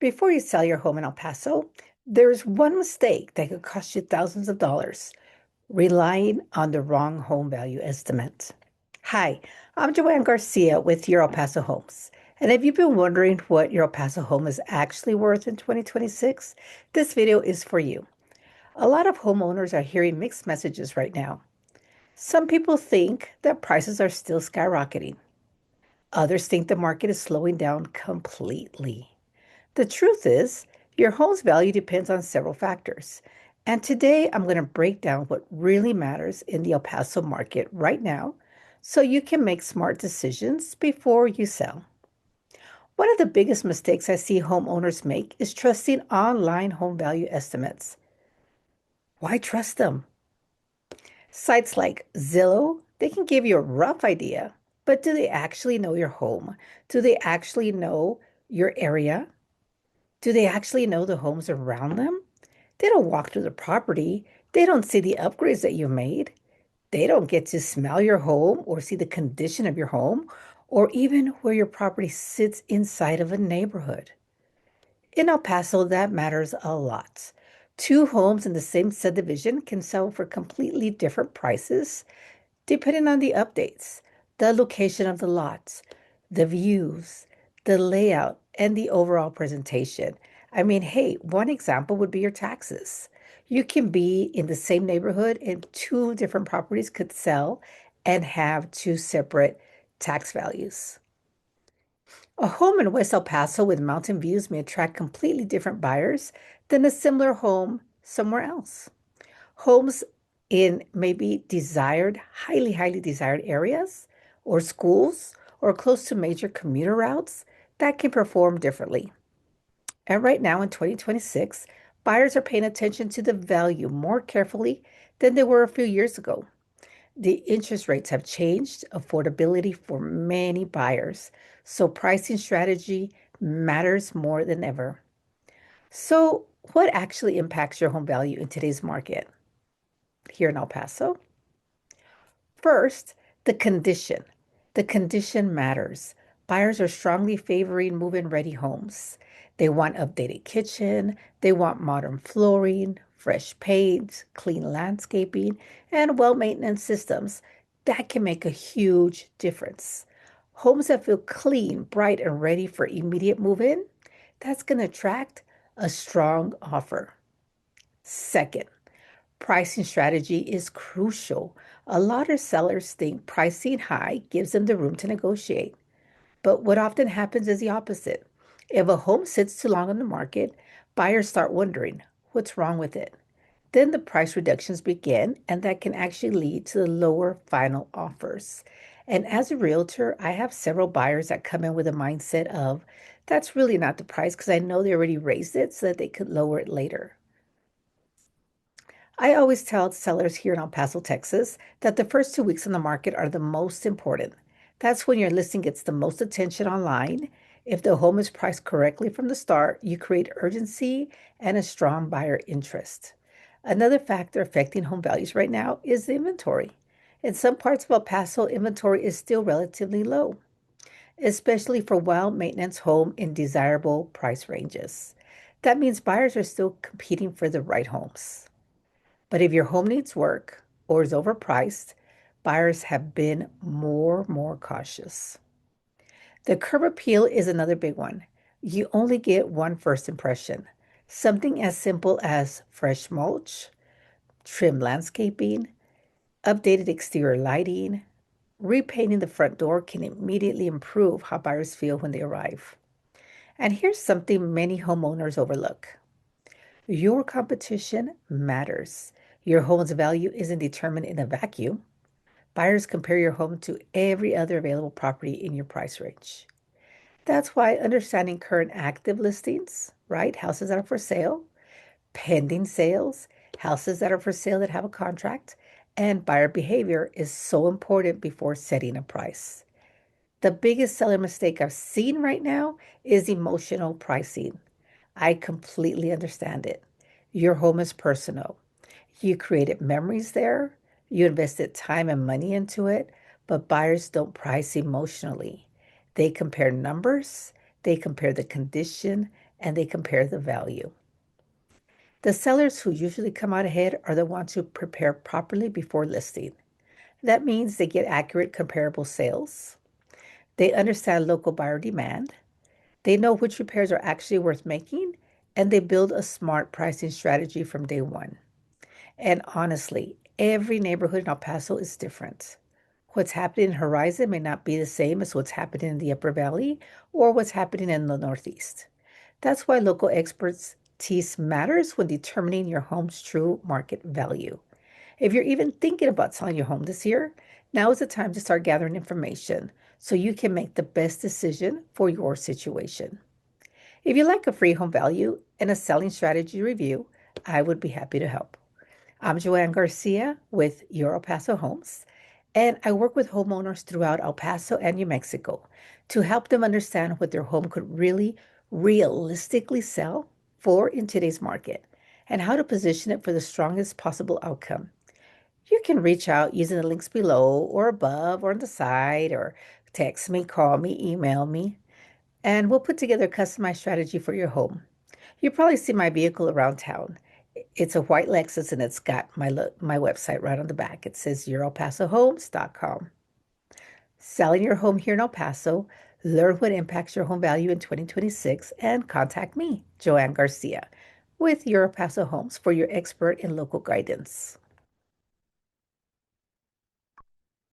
Before you sell your home in El Paso, there's one mistake that could cost you thousands of dollars, relying on the wrong home value estimate. Hi, I'm Joanne Garcia with your El Paso Homes. And if you've been wondering what your El Paso home is actually worth in 2026, this video is for you. A lot of homeowners are hearing mixed messages right now. Some people think that prices are still skyrocketing. Others think the market is slowing down completely. The truth is, your home's value depends on several factors. And today I'm going to break down what really matters in the El Paso market right now so you can make smart decisions before you sell. One of the biggest mistakes I see homeowners make is trusting online home value estimates. Why trust them? Sites like Zillow, they can give you a rough idea, but do they actually know your home? Do they actually know your area? Do they actually know the homes around them? They don't walk through the property. They don't see the upgrades that you've made. They don't get to smell your home or see the condition of your home or even where your property sits inside of a neighborhood. In El Paso, that matters a lot. Two homes in the same subdivision can sell for completely different prices depending on the updates, the location of the lots, the views, the layout, and the overall presentation. I mean, hey, one example would be your taxes. You can be in the same neighborhood and two different properties could sell and have two separate tax values. A home in West El Paso with mountain views may attract completely different buyers than a similar home somewhere else. Homes in maybe desired, highly desired areas or schools or close to major commuter routes that can perform differently. And right now in 2026, buyers are paying attention to the value more carefully than they were a few years ago. The interest rates have changed affordability for many buyers, so pricing strategy matters more than ever. So, what actually impacts your home value in today's market here in El Paso? First, the condition. The condition matters. Buyers are strongly favoring move-in ready homes. They want updated kitchen, they want modern flooring, fresh paint, clean landscaping, and well-maintenance systems. That can make a huge difference. Homes that feel clean, bright, and ready for immediate move-in, that's going to attract a strong offer. Second, pricing strategy is crucial. A lot of sellers think pricing high gives them the room to negotiate. But what often happens is the opposite. If a home sits too long on the market, buyers start wondering what's wrong with it. Then the price reductions begin, and that can actually lead to the lower final offers. And as a realtor, I have several buyers that come in with a mindset of, that's really not the price because I know they already raised it so that they could lower it later. I always tell sellers here in El Paso, Texas, that the first 2 weeks on the market are the most important. That's when your listing gets the most attention online. If the home is priced correctly from the start, you create urgency and a strong buyer interest. Another factor affecting home values right now is the inventory. In some parts of El Paso, inventory is still relatively low, especially for well maintenance home in desirable price ranges. That means buyers are still competing for the right homes. But if your home needs work or is overpriced, buyers have been more cautious. The curb appeal is another big one. You only get one first impression. Something as simple as fresh mulch, trim landscaping, updated exterior lighting, repainting the front door can immediately improve how buyers feel when they arrive. And here's something many homeowners overlook. Your competition matters. Your home's value isn't determined in a vacuum. Buyers compare your home to every other available property in your price range. That's why understanding current active listings, right? Houses that are for sale, pending sales, houses that are for sale that have a contract, and buyer behavior is so important before setting a price. The biggest seller mistake I've seen right now is emotional pricing. I completely understand it. Your home is personal. You created memories there, you invested time and money into it, but buyers don't price emotionally. They compare numbers, they compare the condition, and they compare the value. The sellers who usually come out ahead are the ones who prepare properly before listing. That means they get accurate comparable sales. They understand local buyer demand. They know which repairs are actually worth making, and they build a smart pricing strategy from day one. And honestly, every neighborhood in El Paso is different. What's happening in Horizon may not be the same as what's happening in the Upper Valley or what's happening in the Northeast. That's why local expertise matters when determining your home's true market value. If you're even thinking about selling your home this year, now is the time to start gathering information so you can make the best decision for your situation. If you like a free home value and a selling strategy review, I would be happy to help. I'm Joanne Garcia with your El Paso Homes, and I work with homeowners throughout El Paso and New Mexico to help them understand what their home could really realistically sell for in today's market and how to position it for the strongest possible outcome. You can reach out using the links below or above or on the side, or text me, call me, email me, and we'll put together a customized strategy for your home. You probably see my vehicle around town. It's a white Lexus and it's got my website right on the back. It says yourelpasohomes.com. Selling your home here in El Paso, learn what impacts your home value in 2026, and contact me, Joanne Garcia, with Your El Paso Homes for your expert in local guidance.